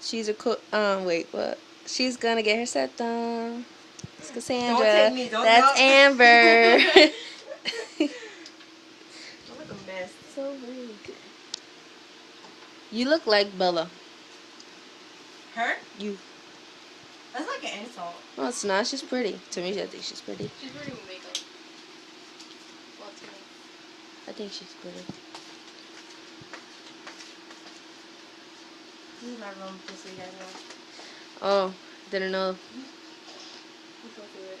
She's a wait, what? She's gonna get her set done. It's Cassandra. Don't take me. That's Amber. I look a mess. So rude. You look like Bella. Her? You. That's like an insult. No, it's not. She's pretty. To me, I think she's pretty. She's pretty with makeup. Well, to me. I think she's pretty. This is my room, just so you guys know. Oh, didn't know. Let's go through it.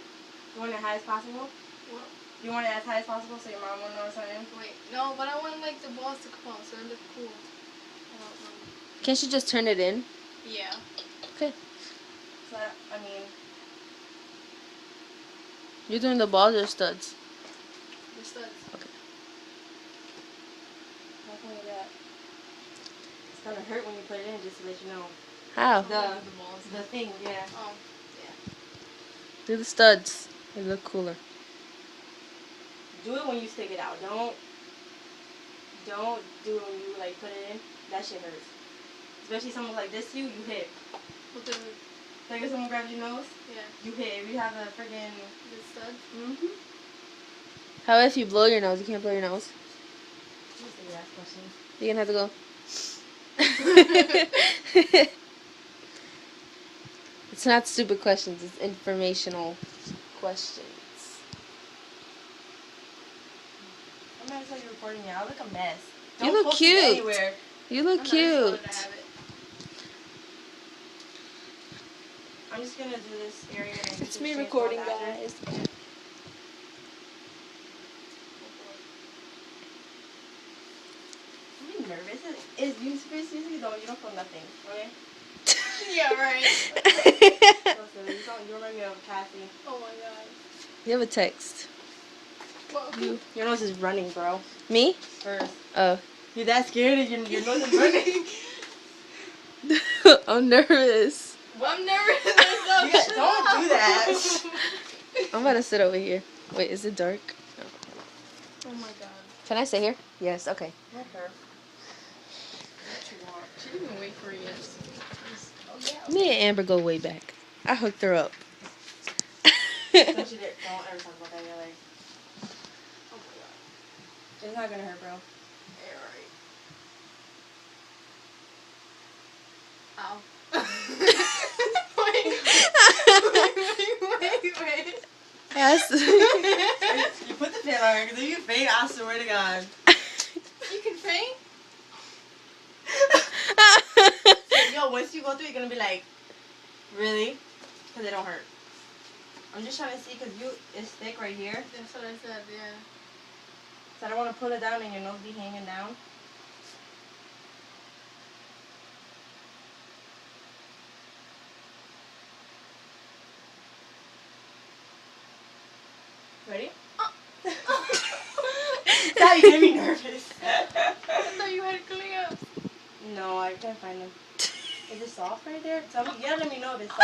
You want it high as possible? What? You want it as high as possible so your mom won't know it's on in? Wait, no, but I want like the balls to come out so it look cool. I don't know. Can't she just turn it in? Yeah. Okay. So, I mean, You're doing the balls or studs? The studs. Okay. how can we do that? It's gonna hurt when you put it in, just to let you know. How? The balls. the thing, yeah. Yeah. Do the studs. They look cooler. Do it when you stick it out. Don't do it when you like put it in. That shit hurts. Especially someone like this to you, you hit. What the? Like if someone grabs your nose, Yeah. you hit. If you have a friggin' The studs. How if you blow your nose? You can't blow your nose. What's the last question? You're gonna have to go. It's not stupid questions. It's informational questions. I'm not you're recording me. I look a mess. You Don't look post cute. it anywhere. You look I'm not sure cute. that I have it. I'm just gonna do this area. And It's just me change recording, my bathroom. guys. I'm nervous. Is you seriously don't feel nothing, okay? Yeah, right. So silly. You remind me of Cassie. Oh my god. You have a text. Well, Your nose is running, bro. Me? First. Oh. You're that scared and your nose is running. I'm nervous. I'm nervous. You guys, don't do that. I'm about to sit over here. Wait, is it dark? No. Oh my god. Can I sit here? Yes, okay. Let her. What you want? She didn't even wait for years. Oh yeah. Me and Amber go way back. I hooked her up. Don't ever talk about that in your life. Oh my god. It's not gonna hurt, bro. Yeah, right. Ow. wait. Yes. You put the fan on her, because if you faint, I swear to God. You can faint? Yo, once you go through, you're gonna be like, really? Because it don't hurt. I'm just trying to see, because it's thick right here. That's what I said, yeah. So I don't want to pull it down and your nose be hanging down. Ready? Stop, you get me nervous. I thought you had clamps. No, I can't find them. Is it soft right there? Tell me, you gotta let me know if it's soft.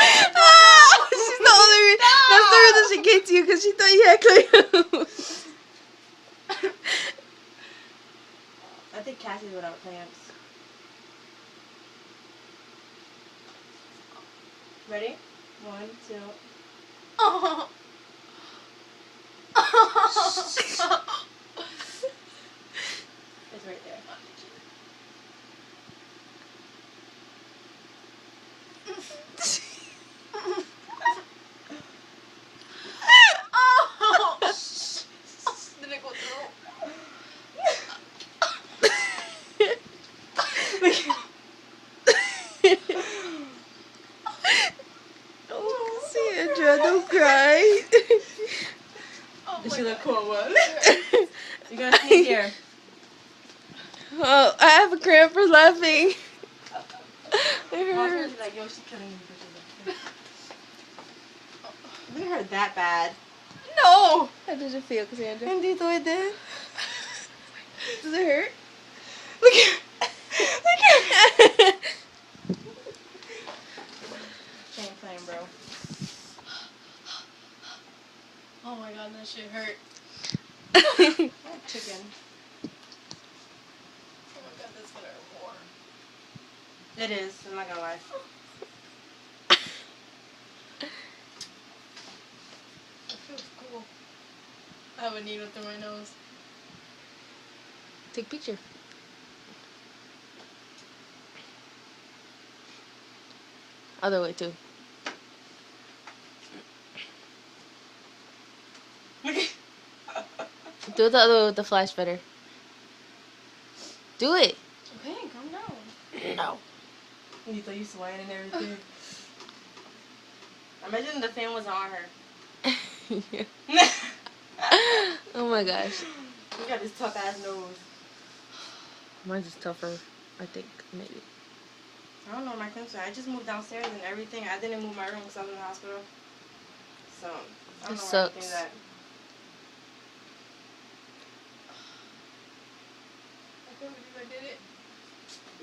She's the only reason. That's the reason she came to you, because she thought you had clamps. I think Cassie's without clamps. Ready? 1, 2. Oh. It's right there. Oh. Did it go through? Oh, Sandra, don't cry. Oh This my should god. look cool, what? You gotta stay here. Oh, I have a cramp for laughing. It My hurts. friends are like, yo, she's killing me. It didn't hurt that bad. No. How did it feel, Cassandra? Bendito it did. Does it hurt? Look here. Look here. Ain't playing, bro. Oh my god, that shit hurt. Chicken. Oh my god, that's gonna hurt more. It is. I'm not gonna lie. It feels cool. I have a needle through my nose. Take a picture. Other way too. Do it the other way with the flash better. Do it. Okay, calm down. No. You thought you swaying and everything. Imagine the fan was on her. Yeah. Oh my gosh. You got this tough ass nose. Mine's just tougher, I think, maybe. I don't know my concern. I just moved downstairs and everything. I didn't move my room because I was in the hospital. So, I don't It know sucks. anything that. I can't believe I did it.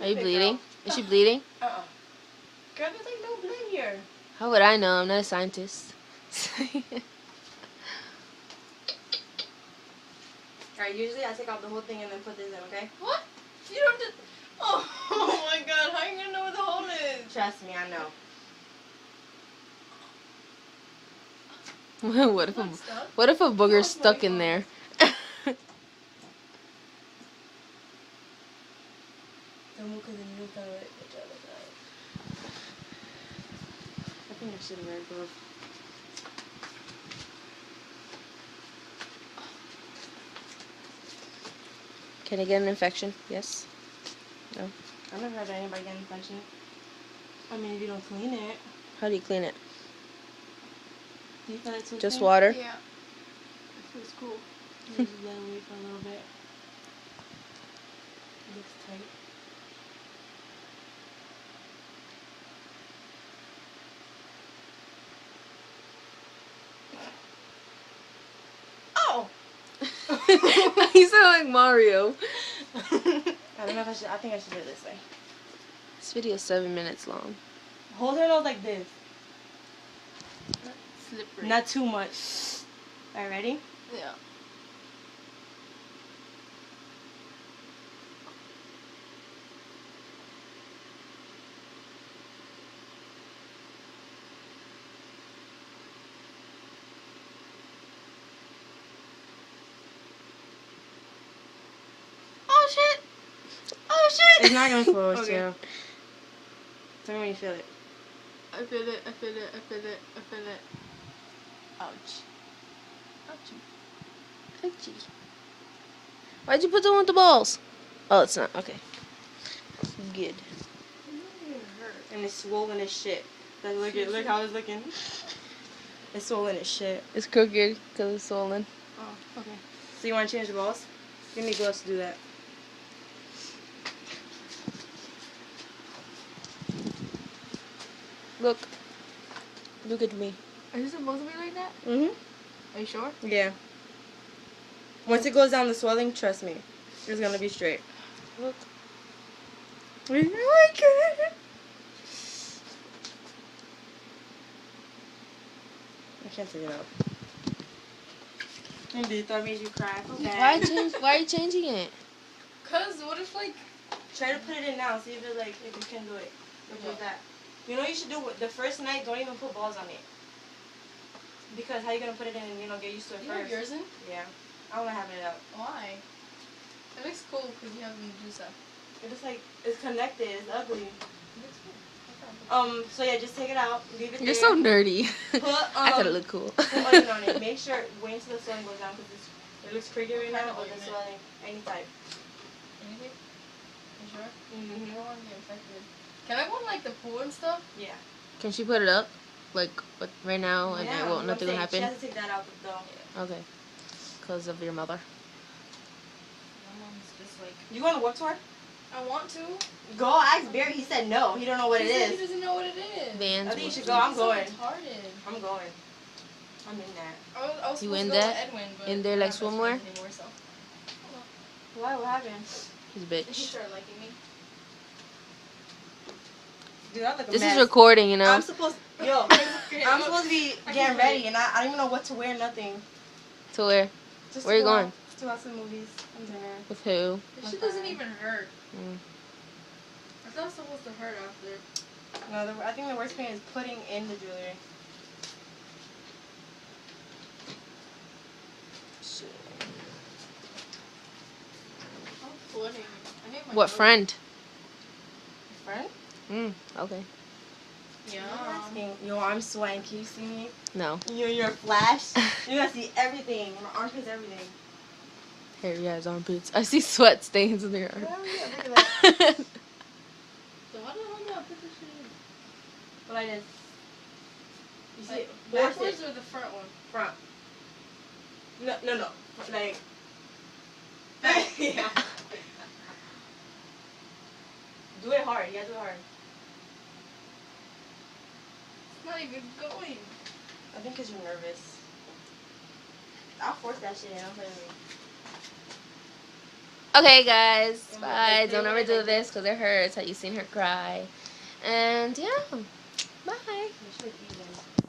Are you Big bleeding? girl. Is she bleeding? Uh-uh. Girl, there's like no blood here. How would I know? I'm not a scientist. Alright, usually I take out the whole thing and then put this in, okay? What? You don't just. Oh my god, how are you gonna know where the hole is? Trust me, I know. What if a Not stuck. what if a booger's Oh my stuck in God. there? Don't move because then you look at it. I think I should have read both. Can I get an infection? Yes. I've never heard of anybody getting infection. I mean, if you don't clean it. How do you clean it? Do you feel it twisting? Just water? Yeah. It feels cool. You just let it wait for a little bit. It looks tight. Oh! You sound like Mario. I don't know if I should. I think I should do it this way. This video is 7 minutes long. Hold her nose like this. Slippery. Not too much. Alright, ready? Yeah. Oh shit! Oh shit! It's not gonna close, Okay. too. Tell me when you feel it. I feel it, I feel it, I feel it, I feel it. Ouch. Ouchie. Ouchie. Why'd you put the one with the balls? Oh, it's not. Okay. Good. It doesn't even hurt. And it's swollen as shit. Like, look how it's looking. It's swollen as shit. It's crooked because it's swollen. Oh, okay. So you want to change the balls? You need gloves to do that. Look. Look at me. Are you supposed to be like that? Mm-hmm. Are you sure? Yeah. Once it goes down the swelling, trust me, it's gonna be straight. Look. I like it. I can't take it out. Indeed, that made you cry. Why are you changing it? Cause what if like Try to put it in now. See if it if you can do it. Which is that. You know what you should do the first night. Don't even put balls on it. Because how you gonna put it in and get used to it you have first? yours in? Yeah. I don't wanna have it out. Why? It looks cool because you have them do stuff. It looks like it's connected. It's ugly. It looks cool. So yeah, just take it out. Leave it You're there. so nerdy. Put, I thought it looked cool. Put onion on it. Make sure wait until the swelling goes down because it looks pretty right What kind now. of Or the ointment? swelling, any type. Anything? You sure? I Mm-hmm. don't want to get infected. Can I go in like the pool and stuff? Yeah. Can she put it up? Like, what, right now? And Yeah, it won't, I'm nothing will saying, She happen? has to take that out though. Okay. Because of your mother. My mom's just like. You going to work tour? I want to. Go ask Barry. He said no. He don't know what He it said He is. doesn't know what it is. Vans. I think you work. should go. I'm He's so going. retarded. I'm going. I'm in that. I was You supposed in to go that? with Edwin, but In there we're like not best swimwear? friends anymore, so. Why? What happened? He's a He bitch. started liking me. Dude, I look a This mess. is recording, you know? I'm supposed I'm supposed to be I getting can ready relate. and I don't even know what to wear, nothing. To where? Just Where to you go going? out, to watch some movies and dinner. With who? This shit doesn't even hurt. Mm. I It's not supposed to hurt after. No, I think the worst pain is putting in the jewelry. Shit. I'm flooding. I hate my What nose. friend? Friend? Okay. Yeah. Yo, I'm sweating. Can you see me? No. You're flash. You're gonna see everything. My armpits, everything. Harry has armpits. I see sweat stains in their Oh, armpits. yeah, look at that. So why the hell do I put this shit in? But like this. You see Like, it? Force backwards it. or the front one? Front. No. Like. Yeah. Do it hard. You gotta do it hard. It's not even going. I think because you're nervous. I'll force that shit in. I'm playing with you. Okay, guys. And Bye. like, Don't they ever wanna, do like, this because it hurts. Have you seen her cry? And yeah. Bye. You should eat them.